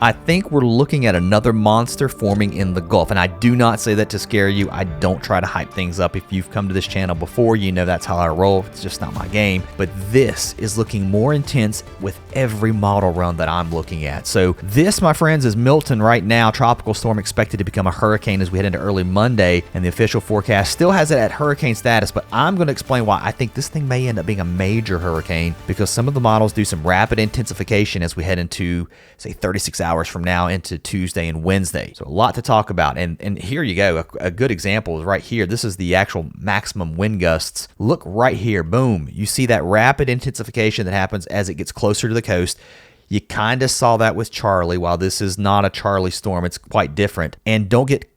I think we're looking at another monster forming in the Gulf. And I do not say that to scare you. I don't try to hype things up. If you've come to this channel before, you know that's how I roll. It's just not my game. But this is looking more intense with every model run that I'm looking at. So this, my friends, is Milton right now. Tropical storm expected to become a hurricane as we head into early Monday. And the official forecast still has it at hurricane status. But I'm going to explain why I think this thing may end up being a major hurricane, because some of the models do some rapid intensification as we head into, say, 36 hours from now into Tuesday and Wednesday. So a lot to talk about. And here you go. A good example is right here. This is the actual maximum wind gusts. Look right here. Boom. You see that rapid intensification that happens as it gets closer to the coast. You kind of saw that with Charlie. While this is not a Charlie storm, it's quite different. And don't get,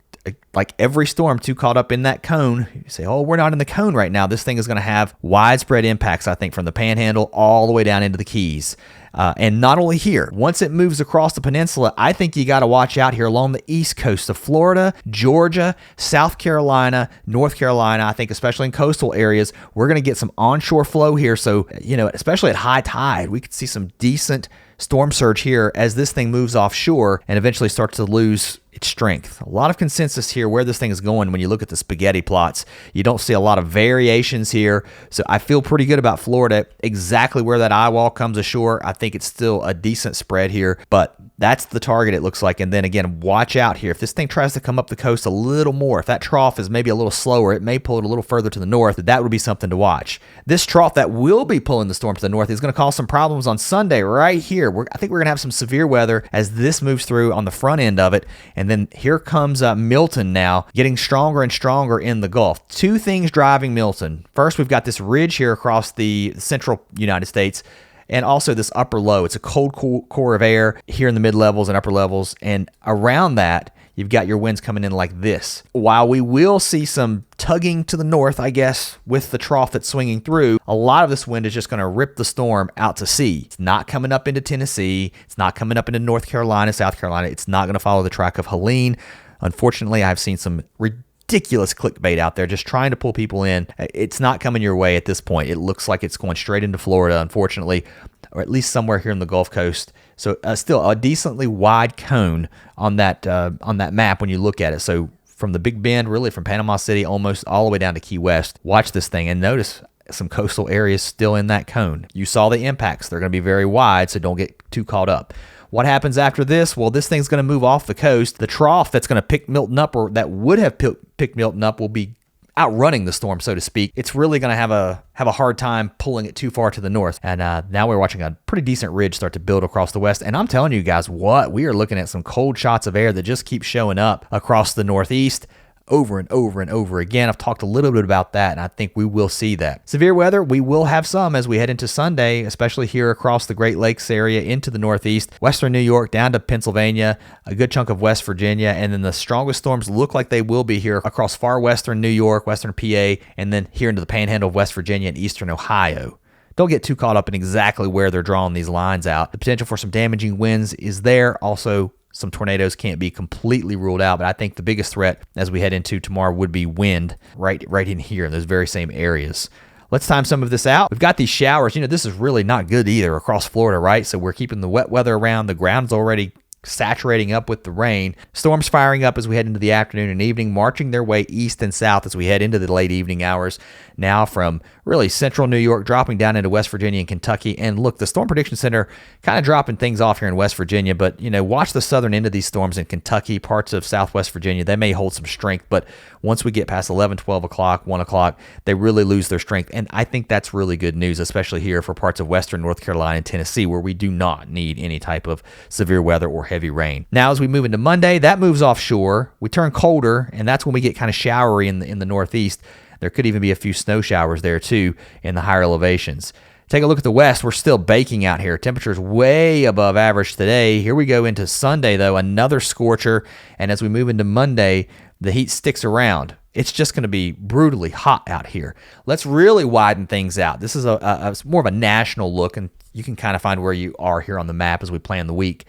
like every storm, too caught up in that cone. You say, oh, we're not in the cone right now. This thing is going to have widespread impacts, I think, from the Panhandle all the way down into the Keys. And not only here, once it moves across the peninsula, I think you got to watch out here along the east coast of Florida, Georgia, South Carolina, North Carolina. I think especially in coastal areas, we're going to get some onshore flow here. So, especially at high tide, we could see some decent storm surge here as this thing moves offshore and eventually starts to lose its strength. A lot of consensus here where this thing is going. When you look at the spaghetti plots, you don't see a lot of variations here. So I feel pretty good about Florida. Exactly where that eye wall comes ashore, I think it's still a decent spread here, but that's the target, it looks like. And then again, watch out here. If this thing tries to come up the coast a little more, if that trough is maybe a little slower, it may pull it a little further to the north. That would be something to watch. This trough that will be pulling the storm to the north is going to cause some problems on Sunday right here. I think we're going to have some severe weather as this moves through on the front end of it. And then here comes Milton now, getting stronger and stronger in the Gulf. Two things driving Milton. First, we've got this ridge here across the central United States, and also this upper low. It's a cold core of air here in the mid-levels and upper levels. And around that, you've got your winds coming in like this. While we will see some tugging to the north, I guess, with the trough that's swinging through, a lot of this wind is just going to rip the storm out to sea. It's not coming up into Tennessee. It's not coming up into North Carolina, South Carolina. It's not going to follow the track of Helene. Unfortunately, I've seen some ridiculous clickbait out there just trying to pull people in. It's not coming your way at this point. It looks like it's going straight into Florida, unfortunately, or at least somewhere here in the Gulf Coast. So still a decently wide cone on that map when you look at it. So from the Big Bend, really from Panama City, almost all the way down to Key West. Watch this thing and notice some coastal areas still in that cone. You saw the impacts. They're going to be very wide, so don't get too caught up. What happens after this? Well, this thing's going to move off the coast. The trough that's going to pick Milton up, or that would have picked Milton up, will be outrunning the storm, so to speak. It's really going to have a hard time pulling it too far to the north. And now we're watching a pretty decent ridge start to build across the west. And I'm telling you guys what, we are looking at some cold shots of air that just keep showing up across the northeast over and over and over again. I've talked a little bit about that, and I think we will see that. Severe weather, we will have some as we head into Sunday, especially here across the Great Lakes area into the northeast, western New York down to Pennsylvania, a good chunk of West Virginia, and then the strongest storms look like they will be here across far western New York, western PA, and then here into the Panhandle of West Virginia and eastern Ohio. Don't get too caught up in exactly where they're drawing these lines out. The potential for some damaging winds is there. Also, some tornadoes can't be completely ruled out, but I think the biggest threat as we head into tomorrow would be wind right in here in those very same areas. Let's time some of this out. We've got these showers. This is really not good either across Florida, right? So we're keeping the wet weather around. The ground's already saturating up with the rain. Storms firing up as we head into the afternoon and evening, marching their way east and south as we head into the late evening hours. Now from really central New York, dropping down into West Virginia and Kentucky. And look, the Storm Prediction Center kind of dropping things off here in West Virginia, but watch the southern end of these storms in Kentucky, parts of Southwest Virginia. They may hold some strength, but once we get past 11, 12 o'clock, 1 o'clock, they really lose their strength. And I think that's really good news, especially here for parts of western North Carolina and Tennessee, where we do not need any type of severe weather or heavy rain. Now, as we move into Monday, that moves offshore. We turn colder, and that's when we get kind of showery in the northeast. There could even be a few snow showers there, too, in the higher elevations. Take a look at the west. We're still baking out here. Temperatures way above average today. Here we go into Sunday, though, another scorcher. And as we move into Monday, the heat sticks around. It's just going to be brutally hot out here. Let's really widen things out. This is a more of a national look, and you can kind of find where you are here on the map as we plan the week.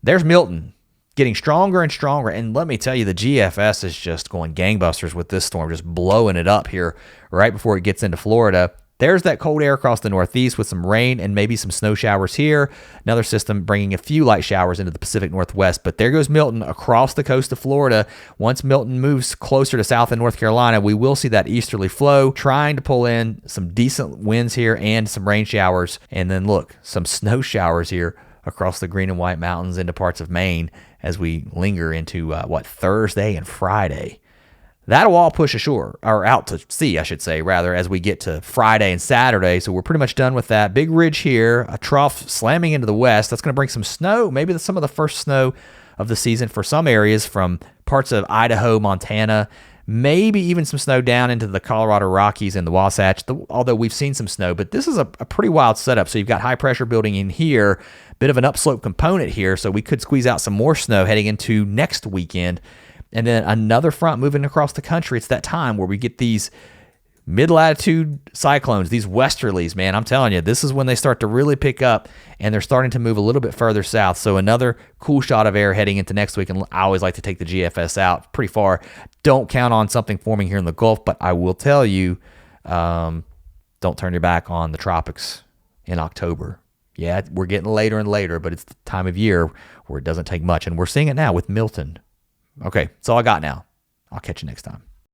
There's Milton, getting stronger and stronger. And let me tell you, the GFS is just going gangbusters with this storm, just blowing it up here right before it gets into Florida. There's that cold air across the northeast with some rain and maybe some snow showers here. Another system bringing a few light showers into the Pacific Northwest. But there goes Milton across the coast of Florida. Once Milton moves closer to South and North Carolina, we will see that easterly flow trying to pull in some decent winds here and some rain showers. And then look, some snow showers here across the Green and White Mountains into parts of Maine as we linger into Thursday and Friday. That'll all push ashore, or out to sea, I should say, rather, as we get to Friday and Saturday. So we're pretty much done with that. Big ridge here, a trough slamming into the west. That's going to bring some snow, maybe some of the first snow of the season for some areas from parts of Idaho, Montana, maybe even some snow down into the Colorado Rockies and the Wasatch, although we've seen some snow. But this is a pretty wild setup. So you've got high pressure building in here, bit of an upslope component here, so we could squeeze out some more snow heading into next weekend. And then another front moving across the country. It's that time where we get these mid-latitude cyclones, these westerlies, man. I'm telling you, this is when they start to really pick up, and they're starting to move a little bit further south. So another cool shot of air heading into next week, and I always like to take the GFS out pretty far. Don't count on something forming here in the Gulf, but I will tell you, don't turn your back on the tropics in October. Yeah, we're getting later and later, but it's the time of year where it doesn't take much, and we're seeing it now with Milton. Okay, that's all I got now. I'll catch you next time.